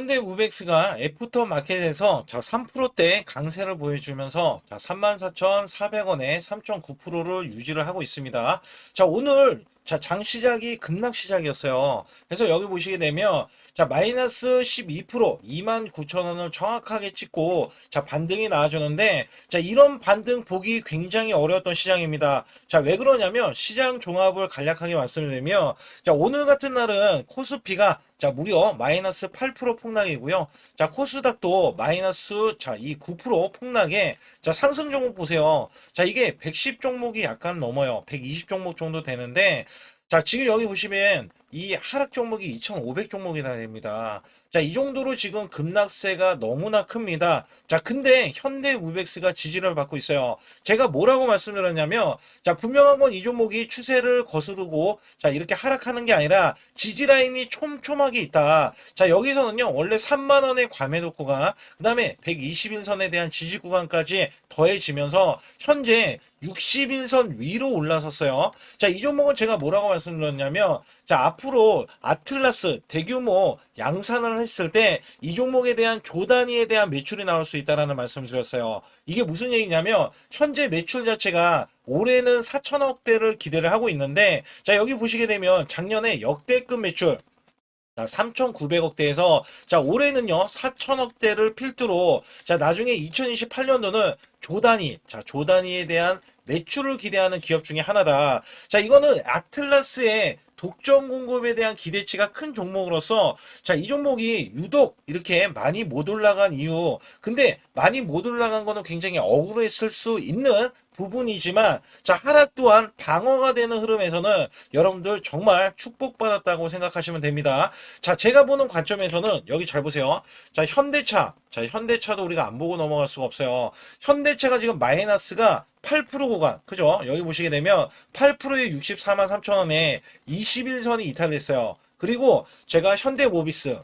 현대무백스가 애프터 마켓에서 3%대 강세를 보여주면서 34,400원에 3.9%를 유지를 하고 있습니다. 오늘 장 시작이 급락 시작이었어요. 그래서 여기 보시게 되면 마이너스 12% 29,000원을 정확하게 찍고 반등이 나와주는데 이런 반등 보기 굉장히 어려웠던 시장입니다. 왜 그러냐면 시장 종합을 간략하게 말씀드리면 오늘 같은 날은 코스피가 무려 마이너스 8% 폭락이고요. 코스닥도 마이너스 이 9% 폭락에 상승 종목 보세요. 이게 110 종목이 약간 넘어요. 120 종목 정도 되는데 지금 여기 보시면 이 하락 종목이 2,500 종목이나 됩니다. 이 정도로 지금 급락세가 너무나 큽니다. 근데 현대무백스가 지지를 받고 있어요. 제가 뭐라고 말씀드렸냐면, 분명한 건 이 종목이 추세를 거스르고, 이렇게 하락하는 게 아니라 지지 라인이 촘촘하게 있다. 여기서는요, 원래 3만원의 과매도 구간, 그 다음에 121선에 대한 지지 구간까지 더해지면서, 현재 60일선 위로 올라섰어요. 이 종목은 제가 뭐라고 말씀드렸냐면, 앞으로 아틀라스 대규모 양산을 했을 때 이 종목에 대한 조 단위에 대한 매출이 나올 수 있다라는 말씀을 드렸어요. 이게 무슨 얘기냐면 현재 매출 자체가 올해는 4천억대를 기대를 하고 있는데 여기 보시게 되면 작년에 역대급 매출 3,900억대에서 올해는요 4천억대를 필두로 나중에 2028년도는 조 단위에 대한 매출을 기대하는 기업 중에 하나다. 이거는 아틀라스의 독점 공급에 대한 기대치가 큰 종목으로서 이 종목이 유독 이렇게 많이 못 올라간 이유, 근데 많이 못 올라간 거는 굉장히 억울했을 수 있는 부분이지만 하락 또한 방어가 되는 흐름에서는 여러분들 정말 축복받았다고 생각하시면 됩니다. 제가 보는 관점에서는 여기 잘 보세요. 현대차도 우리가 안 보고 넘어갈 수가 없어요. 현대차가 지금 마이너스가 8% 구간, 그죠? 여기 보시게 되면 8%에 64만 3천원에 21선이 이탈했어요. 그리고 제가 현대모비스,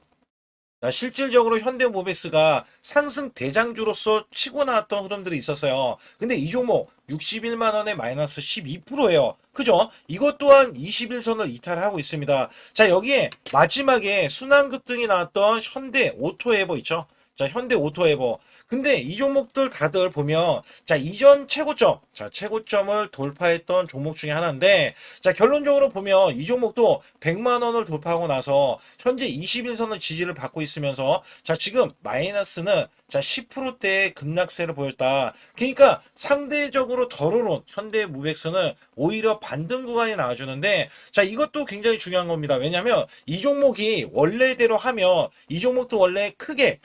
실질적으로 현대모비스가 상승 대장주로서 치고 나왔던 흐름들이 있었어요. 근데 이 종목 61만 원에 마이너스 12%예요. 그죠? 이것 또한 21선을 이탈하고 있습니다. 여기에 마지막에 순환급등이 나왔던 현대 오토에버 있죠? 현대 오토에버. 근데 이 종목들 다들 보면 이전 최고점을 돌파했던 종목 중에 하나인데 결론적으로 보면 이 종목도 100만 원을 돌파하고 나서 현재 21선을 지지를 받고 있으면서 지금 마이너스는 10%대의 급락세를 보였다. 그러니까 상대적으로 덜 오른 현대무백스는 오히려 반등 구간이 나와주는데 이것도 굉장히 중요한 겁니다. 왜냐하면 이 종목이 원래대로 하면 이 종목도 원래 크게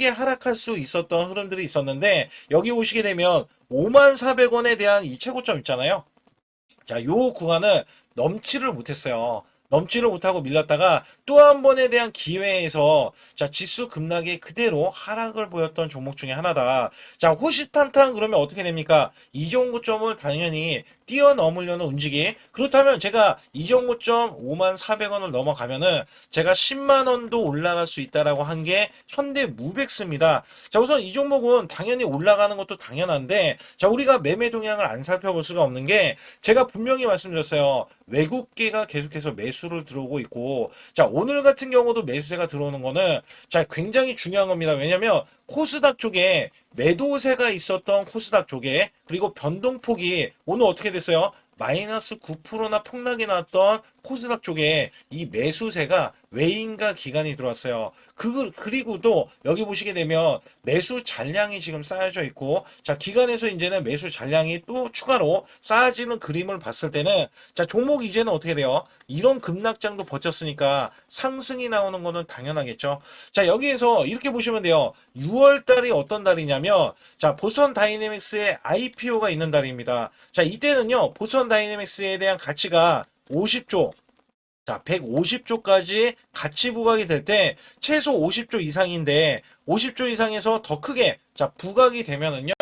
하락할 수 있었던 흐름들이 있었는데 여기 보시게 되면 54,400원에 대한 이 최고점 있잖아요. 요 구간을 넘지를 못했어요. 넘지를 못하고 밀렸다가 또 한 번에 대한 기회에서 지수 급락이 그대로 하락을 보였던 종목 중에 하나다. 호시탐탐 그러면 어떻게 됩니까? 이 정도점을 당연히 뛰어넘으려는 움직임. 그렇다면 제가 이 정도점 54,400원을 넘어가면은 제가 10만 원도 올라갈 수 있다라고 한 게 현대무백스입니다. 우선 이 종목은 당연히 올라가는 것도 당연한데 우리가 매매 동향을 안 살펴볼 수가 없는 게 제가 분명히 말씀드렸어요. 외국계가 계속해서 매수를 들어오고 있고 오늘 같은 경우도 매수세가 들어오는 거는 굉장히 중요한 겁니다. 왜냐면 코스닥 쪽에 매도세가 있었던 코스닥 쪽에 그리고 변동폭이 오늘 어떻게 됐어요? 마이너스 9%나 폭락이 나왔던 코스닥 쪽에 이 매수세가 외인과 기관이 들어왔어요. 그리고 또 여기 보시게 되면 매수 잔량이 지금 쌓여져 있고 기관에서 이제는 매수 잔량이 또 추가로 쌓아지는 그림을 봤을 때는 종목 이제는 어떻게 돼요? 이런 급락장도 버텼으니까 상승이 나오는 거는 당연하겠죠. 여기에서 이렇게 보시면 돼요. 6월 달이 어떤 달이냐면 보선 다이내믹스의 IPO가 있는 달입니다. 이때는요. 보선 다이내믹스에 대한 가치가 50조 150조까지 가치 부각이 될 때 최소 50조 이상인데 50조 이상에서 더 크게 부각이 되면은요.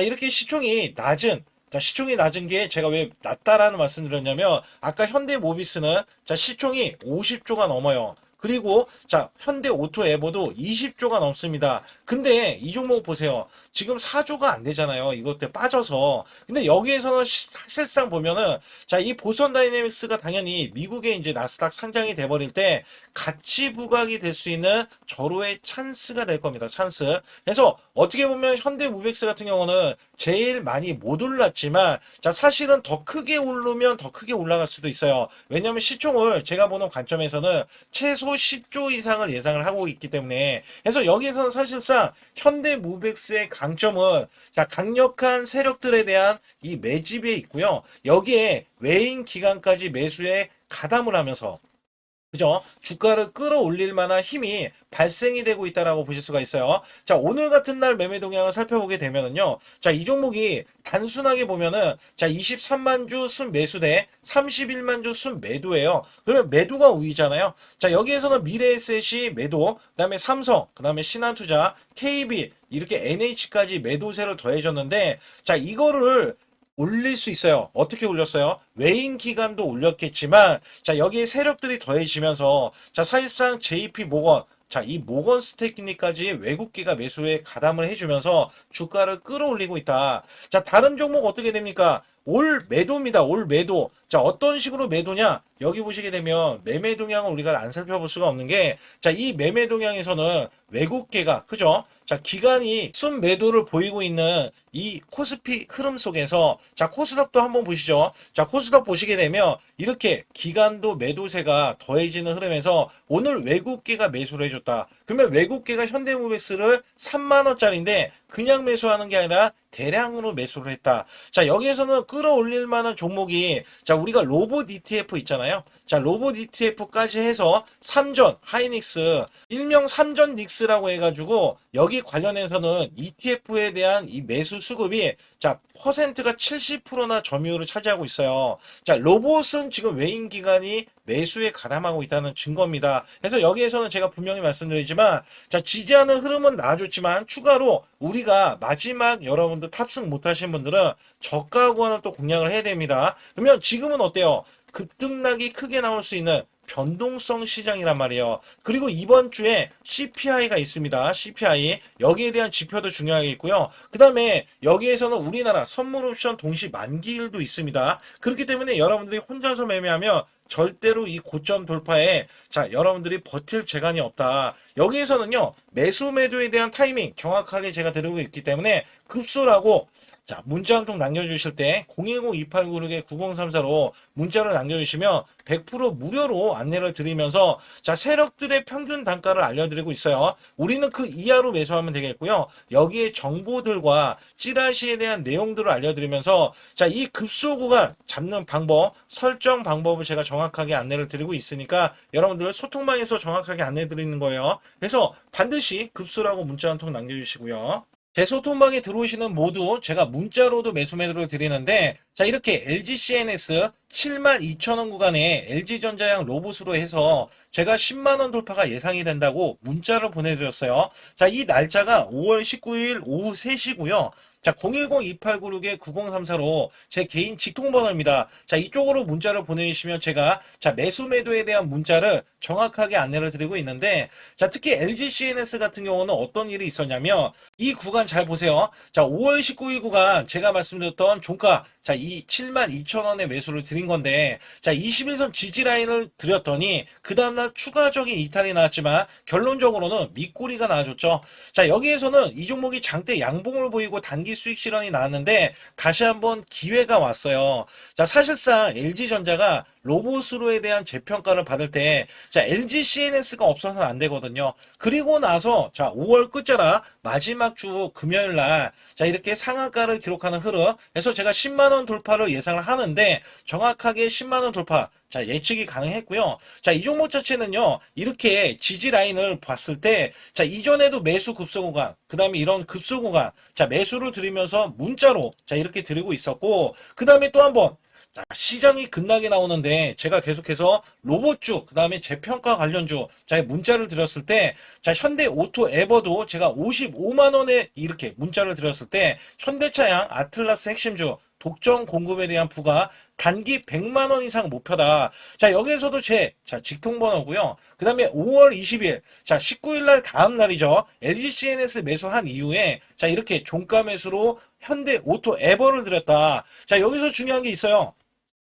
이렇게 시총이 낮은 게 제가 왜 낮다라는 말씀드렸냐면 아까 현대모비스는 시총이 50조가 넘어요. 그리고 자, 현대 오토 에버도 20조가 넘습니다. 근데 이 종목 보세요. 지금 4조가 안 되잖아요. 이것 때 빠져서. 근데 여기에서는 사실상 보면은 자, 이 보선 다이내믹스가 당연히 미국에 이제 나스닥 상장이 돼 버릴 때 가치 부각이 될 수 있는 절호의 찬스가 될 겁니다. 찬스. 그래서 어떻게 보면 현대 무벡스 같은 경우는 제일 많이 못 올랐지만 자, 사실은 더 크게 오르면 더 크게 올라갈 수도 있어요. 왜냐하면 시총을 제가 보는 관점에서는 최소 10조 이상을 예상을 하고 있기 때문에 그래서 여기에서는 사실상 현대 무벡스의 강점은 자, 강력한 세력들에 대한 이 매집에 있고요. 여기에 외인 기관까지 매수에 가담을 하면서 그죠? 주가를 끌어올릴 만한 힘이 발생이 되고 있다라고 보실 수가 있어요. 자, 오늘 같은 날 매매 동향을 살펴보게 되면은요. 자, 이 종목이 단순하게 보면은 자, 23만 주 순 매수 대 31만 주 순 매도예요. 그러면 매도가 우위잖아요. 자, 여기에서는 미래에셋이 매도, 그다음에 삼성, 그다음에 신한투자, KB 이렇게 NH까지 매도세를 더해줬는데 자, 이거를 올릴 수 있어요. 어떻게 올렸어요? 외인 기관도 올렸겠지만, 자, 여기에 세력들이 더해지면서, 자, 사실상 JP 모건, 자, 이 모건 스테이니까지 외국계가 매수에 가담을 해주면서 주가를 끌어올리고 있다. 자, 다른 종목 어떻게 됩니까? 올 매도입니다. 올 매도. 자, 어떤 식으로 매도냐? 여기 보시게 되면 매매 동향을 우리가 안 살펴볼 수가 없는 게, 자, 이 매매 동향에서는 외국계가, 그죠? 자, 기관이 순 매도를 보이고 있는 이 코스피 흐름 속에서, 자, 코스닥도 한번 보시죠. 자, 코스닥 보시게 되면 이렇게 기관도 매도세가 더해지는 흐름에서 오늘 외국계가 매수를 해줬다. 그러면 외국계가 현대무벡스를 3만원짜리인데 그냥 매수하는 게 아니라 대량으로 매수를 했다. 자, 여기에서는 끌어올릴 만한 종목이 자, 우리가 로봇 ETF 있잖아요. 자, 로봇 ETF까지 해서 삼전 하이닉스 일명 삼전 닉스라고 해가지고 여기 관련해서는 ETF에 대한 이 매수 수급이 자, 퍼센트가 70%나 점유율을 차지하고 있어요. 자, 로봇은 지금 외인 기관이 매수에 가담하고 있다는 증거입니다. 그래서 여기에서는 제가 분명히 말씀드리지만 자, 지지하는 흐름은 나와줬지만 추가로 우리가 마지막 여러분들 탑승 못하신 분들은 저가 구간을 또 공략을 해야 됩니다. 그러면 지금은 어때요? 급등락이 크게 나올 수 있는 변동성 시장이란 말이에요. 그리고 이번 주에 CPI가 있습니다. CPI. 여기에 대한 지표도 중요하겠고요. 그 다음에 여기에서는 우리나라 선물 옵션 동시 만기일도 있습니다. 그렇기 때문에 여러분들이 혼자서 매매하면 절대로 이 고점 돌파에 자, 여러분들이 버틸 재간이 없다. 여기에서는요. 매수 매도에 대한 타이밍 정확하게 제가 드리고 있기 때문에 급소라고 자, 문자 한 통 남겨주실 때 010-2896-9034로 문자를 남겨주시면 100% 무료로 안내를 드리면서 자, 세력들의 평균 단가를 알려드리고 있어요. 우리는 그 이하로 매수하면 되겠고요. 여기에 정보들과 찌라시에 대한 내용들을 알려드리면서 자, 이 급소 구간 잡는 방법, 설정 방법을 제가 정확하게 안내를 드리고 있으니까 여러분들 소통방에서 정확하게 안내 드리는 거예요. 그래서 반드시 급소라고 문자 한 통 남겨주시고요. 제 소통방에 들어오시는 모두 제가 문자로도 매수 매도를 드리는데 자, 이렇게 LG CNS 72,000원 구간에 LG전자양 로봇으로 해서 제가 10만원 돌파가 예상이 된다고 문자를 보내드렸어요. 자, 이 날짜가 5월 19일 오후 3시고요. 자, 010-2896-9034로 제 개인 직통번호입니다. 자, 이쪽으로 문자를 보내주시면 제가 자, 매수 매도에 대한 문자를 정확하게 안내를 드리고 있는데 자, 특히 LG CNS 같은 경우는 어떤 일이 있었냐면 이 구간 잘 보세요. 자, 5월 19일 구간 제가 말씀드렸던 종가 자, 이 72,000원의 매수를 드린 건데 자, 21선 지지 라인을 드렸더니 그 다음날 추가적인 이탈이 나왔지만 결론적으로는 밑꼬리가 나와줬죠. 자, 여기에서는 이 종목이 장대 양봉을 보이고 단기 수익 실현이 나왔는데 다시 한번 기회가 왔어요. 자, 사실상 LG전자가 로봇으로에 대한 재평가를 받을 때 자, LG CNS가 없어서는 안 되거든요. 그리고 나서 자, 5월 끝자락 마지막 주 금요일 날 자, 이렇게 상한가를 기록하는 흐름. 그래서 제가 10만 원 돌파를 예상을 하는데 정확하게 10만 원 돌파 자, 예측이 가능했고요. 자, 이 종목 자체는요, 이렇게 지지 라인을 봤을 때, 자, 이전에도 매수 급소 구간, 그 다음에 이런 급소 구간, 자, 매수를 드리면서 문자로, 자, 이렇게 드리고 있었고, 그 다음에 또 한 번, 자, 시장이 급락이 나오는데 제가 계속해서 로봇주, 그 다음에 재평가 관련주, 자, 문자를 드렸을 때, 자, 현대 오토 에버도 제가 55만원에 이렇게 문자를 드렸을 때, 현대차양 아틀라스 핵심주, 독점 공급에 대한 부가 단기 100만 원 이상 목표다. 자, 여기에서도 자, 직통번호고요. 그 다음에 5월 20일, 자, 19일 날 다음 날이죠. LG CNS 매수한 이후에, 자, 이렇게 종가 매수로 현대 오토 에버를 들였다. 자, 여기서 중요한 게 있어요.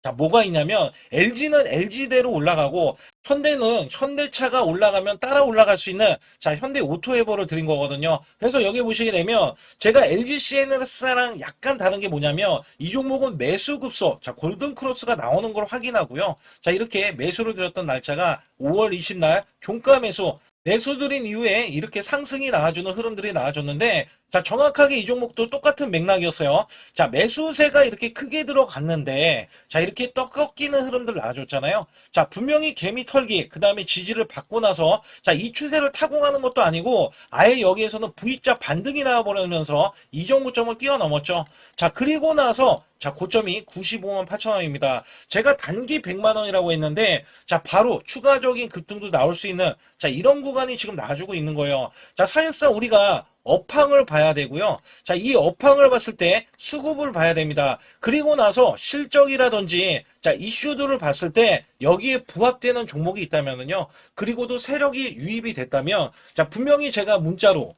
자, 뭐가 있냐면 LG는 LG대로 올라가고 현대는 현대차가 올라가면 따라 올라갈 수 있는 자, 현대 오토에버를 드린 거거든요. 그래서 여기 보시게 되면 제가 LG CNS랑 약간 다른 게 뭐냐면 이 종목은 매수 급소, 자, 골든 크로스가 나오는 걸 확인하고요. 자, 이렇게 매수를 드렸던 날짜가 5월 20날 종가 매수 매수드린 이후에 이렇게 상승이 나와주는 흐름들이 나와줬는데 자, 정확하게 이 종목도 똑같은 맥락이었어요. 자, 매수세가 이렇게 크게 들어갔는데 자, 이렇게 떡 꺾이는 흐름들 나와줬잖아요. 자, 분명히 개미 털기 그 다음에 지지를 받고 나서 자, 이 추세를 타공하는 것도 아니고 아예 여기에서는 V자 반등이 나와버리면서 이 정도점을 뛰어넘었죠. 자, 그리고 나서 자, 고점이 95만 8천 원입니다. 제가 단기 100만 원이라고 했는데 자, 바로 추가적인 급등도 나올 수 있는 자, 이런 구간이 지금 나와주고 있는 거예요. 자, 사실상 우리가 업황을 봐야 되고요. 자, 이 업황을 봤을 때 수급을 봐야 됩니다. 그리고 나서 실적이라든지 자, 이슈들을 봤을 때 여기에 부합되는 종목이 있다면은요. 그리고도 세력이 유입이 됐다면 자, 분명히 제가 문자로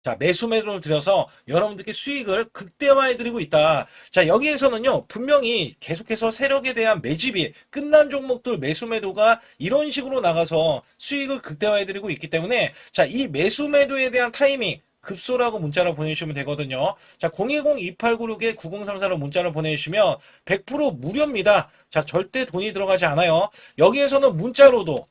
자, 매수 매도를 들여서 여러분들께 수익을 극대화해 드리고 있다. 자, 여기에서는요, 분명히 계속해서 세력에 대한 매집이 끝난 종목들 매수 매도가 이런 식으로 나가서 수익을 극대화해 드리고 있기 때문에 자, 이 매수 매도에 대한 타이밍 급소라고 문자를 보내주시면 되거든요. 자, 010-2896-9034로 문자를 보내주시면 100% 무료입니다. 자, 절대 돈이 들어가지 않아요. 여기에서는 문자로도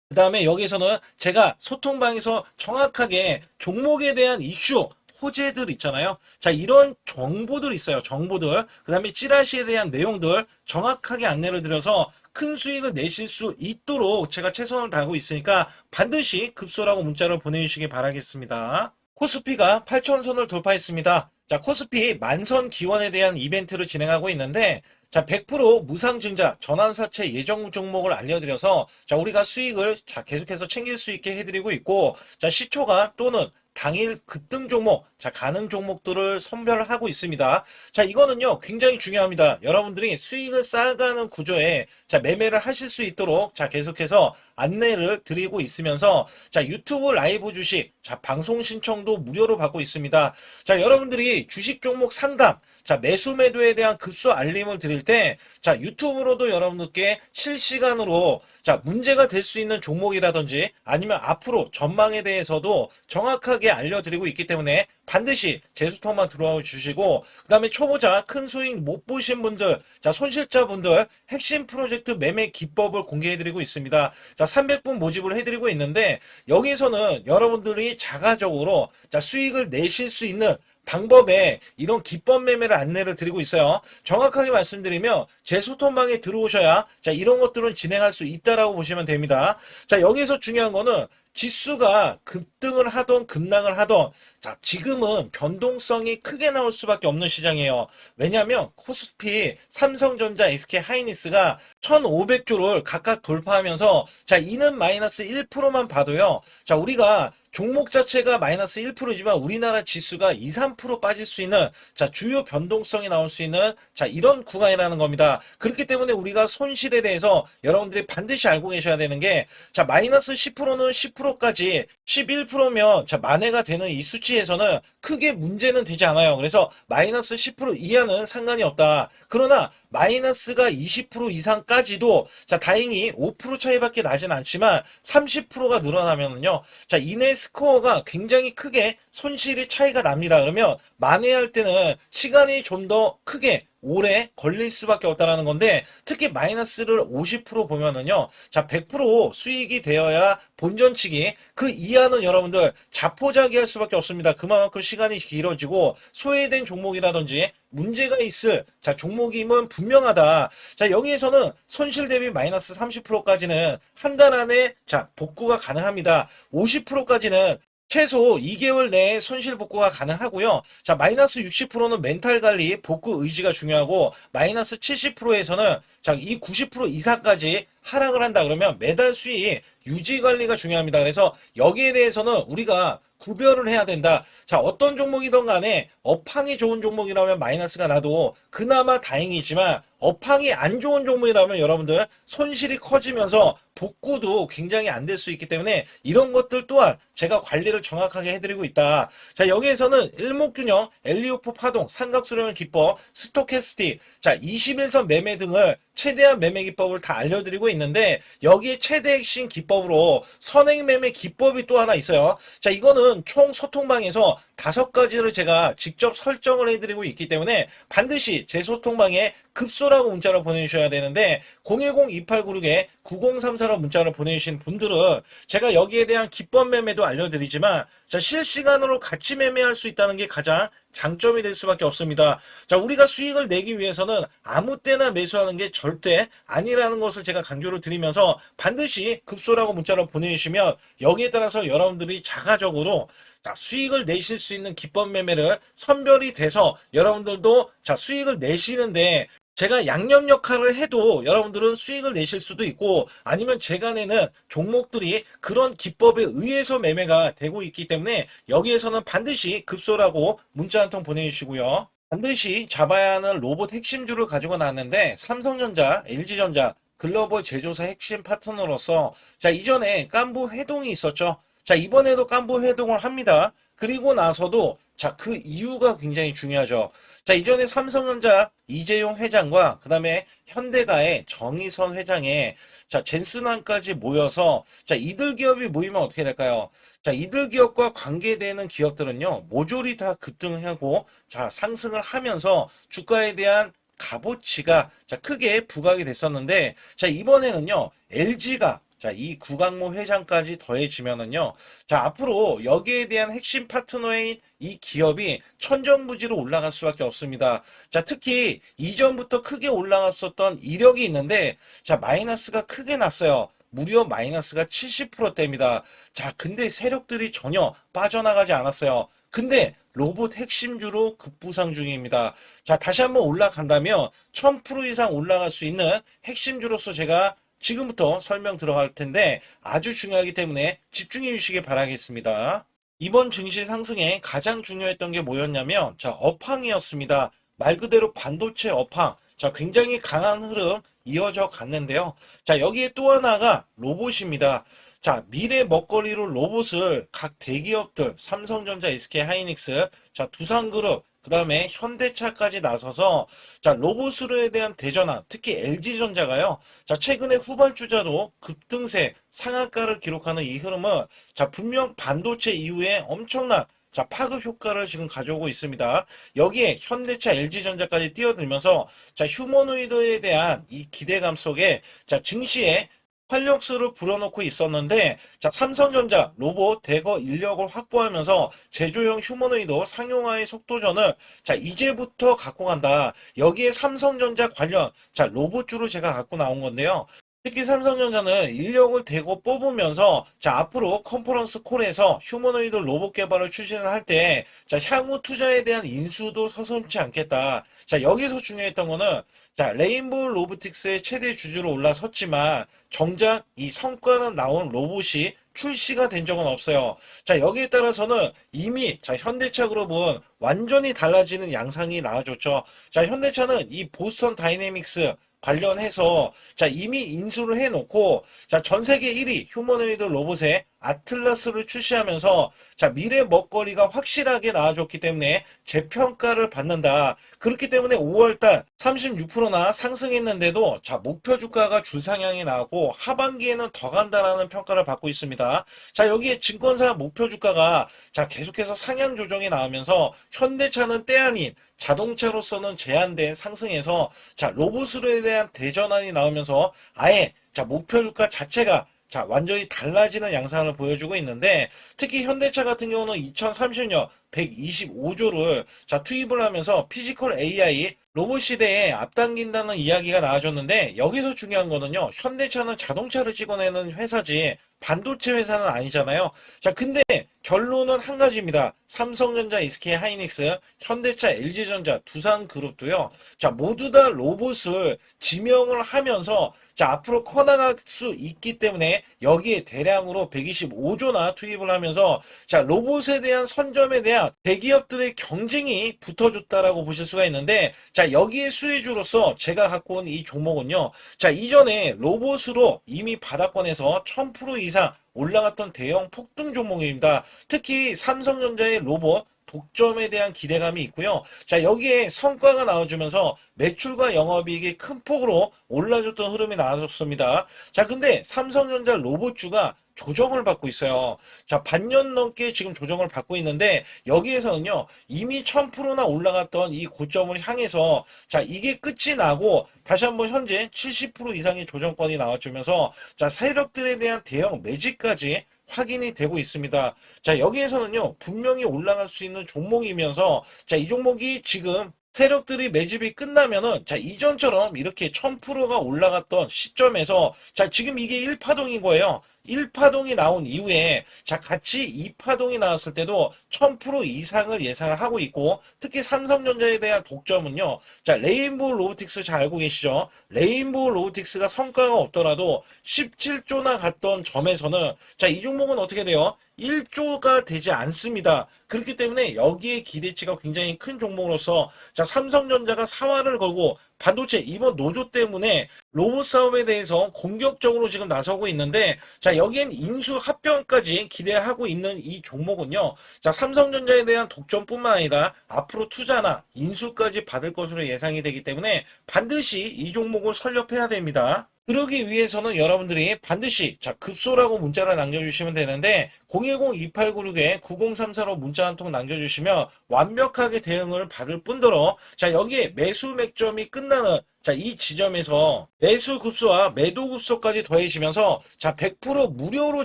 그 다음에 여기서는 제가 소통방에서 정확하게 종목에 대한 이슈, 호재들 있잖아요. 자, 이런 정보들 있어요. 정보들. 그 다음에 찌라시에 대한 내용들 정확하게 안내를 드려서 큰 수익을 내실 수 있도록 제가 최선을 다하고 있으니까 반드시 급소라고 문자를 보내주시기 바라겠습니다. 코스피가 8천선을 돌파했습니다. 자, 코스피 만선 기원에 대한 이벤트를 진행하고 있는데 자, 100% 무상증자 전환사채 예정 종목을 알려드려서 자, 우리가 수익을 자, 계속해서 챙길 수 있게 해드리고 있고 자, 시초가 또는 당일 급등 종목, 자, 가능 종목들을 선별하고 있습니다. 자, 이거는요, 굉장히 중요합니다. 여러분들이 수익을 쌓아가는 구조에, 자, 매매를 하실 수 있도록, 자, 계속해서 안내를 드리고 있으면서, 자, 유튜브 라이브 주식, 자, 방송 신청도 무료로 받고 있습니다. 자, 여러분들이 주식 종목 상담, 자, 매수 매도에 대한 급소 알림을 드릴 때, 자, 유튜브로도 여러분들께 실시간으로, 자, 문제가 될 수 있는 종목이라든지 아니면 앞으로 전망에 대해서도 정확하게 알려드리고 있기 때문에 반드시 제수통만 들어와 주시고 그 다음에 초보자 큰 수익 못 보신 분들 자 손실자분들 핵심 프로젝트 매매 기법을 공개해드리고 있습니다. 자 300분 모집을 해드리고 있는데 여기에서는 여러분들이 자가적으로 자 수익을 내실 수 있는 방법에 이런 기법 매매를 안내를 드리고 있어요. 정확하게 말씀드리면 제 소통방에 들어오셔야 자 이런 것들은 진행할 수 있다라고 보시면 됩니다. 자 여기서 중요한 거는 지수가 급등을 하던 급락을 하던 자 지금은 변동성이 크게 나올 수밖에 없는 시장이에요. 왜냐하면 코스피, 삼성전자, SK하이닉스가 1500조를 각각 돌파하면서 자 이는 마이너스 1%만 봐도요. 자 우리가 종목 자체가 마이너스 1%지만 우리나라 지수가 2, 3% 빠질 수 있는 자 주요 변동성이 나올 수 있는 자 이런 구간이라는 겁니다. 그렇기 때문에 우리가 손실에 대해서 여러분들이 반드시 알고 계셔야 되는 게 자 마이너스 10%는 10%까지 11%면 자 만회가 되는 이 수치에서는 크게 문제는 되지 않아요. 그래서 마이너스 10% 이하는 상관이 없다. 그러나 마이너스가 20% 이상까지도 자 다행히 5% 차이밖에 나진 않지만 30%가 늘어나면은요. 자 이내 스코어가 굉장히 크게 손실이 차이가 납니다. 그러면 만회할 때는 시간이 좀 더 크게 오래 걸릴 수밖에 없다라는 건데 특히 마이너스를 50% 보면은요. 자 100% 수익이 되어야 본전치기 그 이하는 여러분들 자포자기할 수밖에 없습니다. 그만큼 시간이 길어지고 소외된 종목이라든지 문제가 있을 자 종목임은 분명하다. 자 여기에서는 손실 대비 마이너스 30%까지는 한 달 안에 자 복구가 가능합니다. 50%까지는 최소 2개월 내에 손실 복구가 가능하고요. 자, 마이너스 60%는 멘탈 관리, 복구 의지가 중요하고, 마이너스 70%에서는 자, 이 90% 이상까지 하락을 한다 그러면 매달 수익 유지 관리가 중요합니다. 그래서 여기에 대해서는 우리가 구별을 해야 된다. 자, 어떤 종목이든 간에 업황이 좋은 종목이라면 마이너스가 나도 그나마 다행이지만 업황이 안 좋은 종목이라면 여러분들 손실이 커지면서 복구도 굉장히 안 될 수 있기 때문에 이런 것들 또한 제가 관리를 정확하게 해드리고 있다. 자, 여기에서는 일목균형, 엘리오프 파동, 삼각수렴 기법, 스토캐스틱, 자, 21선 매매 등을 최대한 매매 기법을 다 알려드리고 있는데 여기에 최대 핵심 기법으로 선행 매매 기법이 또 하나 있어요. 자, 이거는 총 소통방에서 5가지를 제가 직접 설정을 해드리고 있기 때문에 반드시 제 소통방에 급소라고 문자를 보내주셔야 되는데 010-2896-9034로 문자를 보내주신 분들은 제가 여기에 대한 기법 매매도 알려드리지만 자, 실시간으로 같이 매매할 수 있다는 게 가장 장점이 될 수밖에 없습니다. 자, 우리가 수익을 내기 위해서는 아무 때나 매수하는 게 절대 아니라는 것을 제가 강조를 드리면서 반드시 급소라고 문자를 보내주시면 여기에 따라서 여러분들이 자가적으로 자, 수익을 내실 수 있는 기법 매매를 선별이 돼서 여러분들도 자, 수익을 내시는데 제가 양념 역할을 해도 여러분들은 수익을 내실 수도 있고 아니면 제가 내는 종목들이 그런 기법에 의해서 매매가 되고 있기 때문에 여기에서는 반드시 급소라고 문자 한 통 보내주시고요. 반드시 잡아야 하는 로봇 핵심주를 가지고 나왔는데 삼성전자, LG전자, 글로벌 제조사 핵심 파트너로서 자, 이전에 깐부 회동이 있었죠. 자, 이번에도 깐부 회동을 합니다. 그리고 나서도 자, 그 이유가 굉장히 중요하죠. 자, 이전에 삼성전자 이재용 회장과 그 다음에 현대가의 정의선 회장의 자, 젠슨왕까지 모여서 자, 이들 기업이 모이면 어떻게 될까요? 자, 이들 기업과 관계되는 기업들은요, 모조리 다 급등하고 자, 상승을 하면서 주가에 대한 값어치가 자, 크게 부각이 됐었는데 자, 이번에는요, LG가 자, 이 구강모 회장까지 더해지면은요, 자, 앞으로 여기에 대한 핵심 파트너인 이 기업이 천정부지로 올라갈 수밖에 없습니다. 자, 특히 이전부터 크게 올라갔었던 이력이 있는데, 자, 마이너스가 크게 났어요. 무려 마이너스가 70%대입니다. 자, 근데 세력들이 전혀 빠져나가지 않았어요. 근데 로봇 핵심주로 급부상 중입니다. 자, 다시 한번 올라간다면 1000% 이상 올라갈 수 있는 핵심주로서 제가 지금부터 설명 들어갈 텐데 아주 중요하기 때문에 집중해 주시기 바라겠습니다. 이번 증시 상승에 가장 중요했던 게 뭐였냐면 자, 업황이었습니다. 말 그대로 반도체 업황. 자, 굉장히 강한 흐름 이어져 갔는데요. 자, 여기에 또 하나가 로봇입니다. 자, 미래 먹거리로 로봇을 각 대기업들 삼성전자, SK하이닉스, 자, 두산그룹, 그 다음에 현대차까지 나서서 자, 로봇으로에 대한 대전환, 특히 LG전자가요. 자, 최근에 후발주자도 급등세, 상한가를 기록하는 이 흐름은 자, 분명 반도체 이후에 엄청난 자, 파급 효과를 지금 가져오고 있습니다. 여기에 현대차, LG전자까지 뛰어들면서 자, 휴머노이드에 대한 이 기대감 속에 자, 증시에 활력소를 불어넣고 있었는데 자, 삼성전자 로봇 대거 인력을 확보하면서 제조형 휴머노이드 상용화의 속도전을 자, 이제부터 갖고 간다. 여기에 삼성전자 관련 자, 로봇주로 제가 갖고 나온 건데요. 특히 삼성전자는 인력을 대거 뽑으면서 자, 앞으로 컨퍼런스 콜에서 휴머노이드 로봇 개발을 추진을 할 때 자, 향후 투자에 대한 인수도 서슴지 않겠다. 자, 여기서 중요했던 거는 자, 레인보우 로보틱스의 최대 주주로 올라섰지만 정작 이 성과는 나온 로봇이 출시가 된 적은 없어요. 자, 여기에 따라서는 이미 자, 현대차 그룹은 완전히 달라지는 양상이 나와줬죠. 자, 현대차는 이 보스턴 다이내믹스 관련해서 자, 이미 인수를 해놓고 자, 전 세계 1위 휴머노이드 로봇의 아틀라스를 출시하면서 자, 미래 먹거리가 확실하게 나와줬기 때문에 재평가를 받는다. 그렇기 때문에 5월달 36%나 상승했는데도 자, 목표 주가가 주상향이 나오고 하반기에는 더 간다라는 평가를 받고 있습니다. 자, 여기에 증권사 목표 주가가 자, 계속해서 상향 조정이 나오면서 현대차는 때 아닌 자동차로서는 제한된 상승에서 자, 로봇으로에 대한 대전환이 나오면서 아예 자, 목표 주가 자체가 자, 완전히 달라지는 양상을 보여주고 있는데 특히 현대차 같은 경우는 2030년 125조를 자, 투입을 하면서 피지컬 AI 로봇 시대에 앞당긴다는 이야기가 나와줬는데 여기서 중요한 거는요. 현대차는 자동차를 찍어내는 회사지 반도체 회사는 아니잖아요. 자, 근데 결론은 한 가지입니다. 삼성전자, SK 하이닉스, 현대차, LG전자, 두산그룹도요. 자, 모두 다 로봇을 지명을 하면서 자, 앞으로 커나갈 수 있기 때문에 여기에 대량으로 125조나 투입을 하면서 자, 로봇에 대한 선점에 대한 대기업들의 경쟁이 붙어줬다라고 보실 수가 있는데 자, 여기에 수혜주로서 제가 갖고 온 이 종목은요. 자, 이전에 로봇으로 이미 바닥권에서 1000% 이상 올라갔던 대형 폭등 종목입니다. 특히 삼성전자의 로봇 독점에 대한 기대감이 있고요. 자, 여기에 성과가 나와주면서 매출과 영업이익이 큰 폭으로 올라줬던 흐름이 나왔습니다. 자, 근데 삼성전자 로봇주가 조정을 받고 있어요. 자, 반년 넘게 지금 조정을 받고 있는데 여기에서는요, 이미 1000%나 올라갔던 이 고점을 향해서 자, 이게 끝이 나고 다시 한번 현재 70% 이상의 조정권이 나와주면서 자, 세력들에 대한 대형 매집까지 확인이 되고 있습니다. 자, 여기에서는요, 분명히 올라갈 수 있는 종목이면서 자, 이 종목이 지금 세력들이 매집이 끝나면은 자, 이전처럼 이렇게 1000%가 올라갔던 시점에서 자, 지금 이게 1파동인 거예요. 1파동이 나온 이후에 자, 같이 2파동이 나왔을 때도 1000% 이상을 예상을 하고 있고 특히 삼성전자에 대한 독점은요. 자, 레인보우 로보틱스 잘 알고 계시죠? 레인보우 로보틱스가 성과가 없더라도 17조나 갔던 점에서는 자, 이 종목은 어떻게 돼요? 1조가 되지 않습니다. 그렇기 때문에 여기에 기대치가 굉장히 큰 종목으로서 자, 삼성전자가 사활을 걸고 반도체 이번 노조 때문에 로봇 사업에 대해서 공격적으로 지금 나서고 있는데 자, 여기엔 인수 합병까지 기대하고 있는 이 종목은요. 자, 삼성전자에 대한 독점뿐만 아니라 앞으로 투자나 인수까지 받을 것으로 예상이 되기 때문에 반드시 이 종목을 설립해야 됩니다. 그러기 위해서는 여러분들이 반드시 자, 급소라고 문자를 남겨주시면 되는데 010-2896-9034로 문자 한 통 남겨주시면 완벽하게 대응을 받을 뿐더러 자, 여기에 매수 맥점이 끝나는 자, 이 지점에서 매수 급소와 매도 급소까지 더해지면서 자, 100% 무료로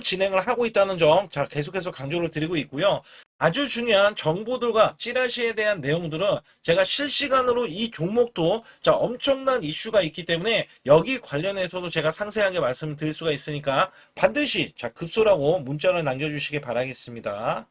진행을 하고 있다는 점 자, 계속해서 강조를 드리고 있고요. 아주 중요한 정보들과 찌라시에 대한 내용들은 제가 실시간으로 이 종목도 자, 엄청난 이슈가 있기 때문에 여기 관련해서도 제가 상세하게 말씀드릴 수가 있으니까 반드시 자, 급소라고 문자를 남겨주시기 바라겠습니다.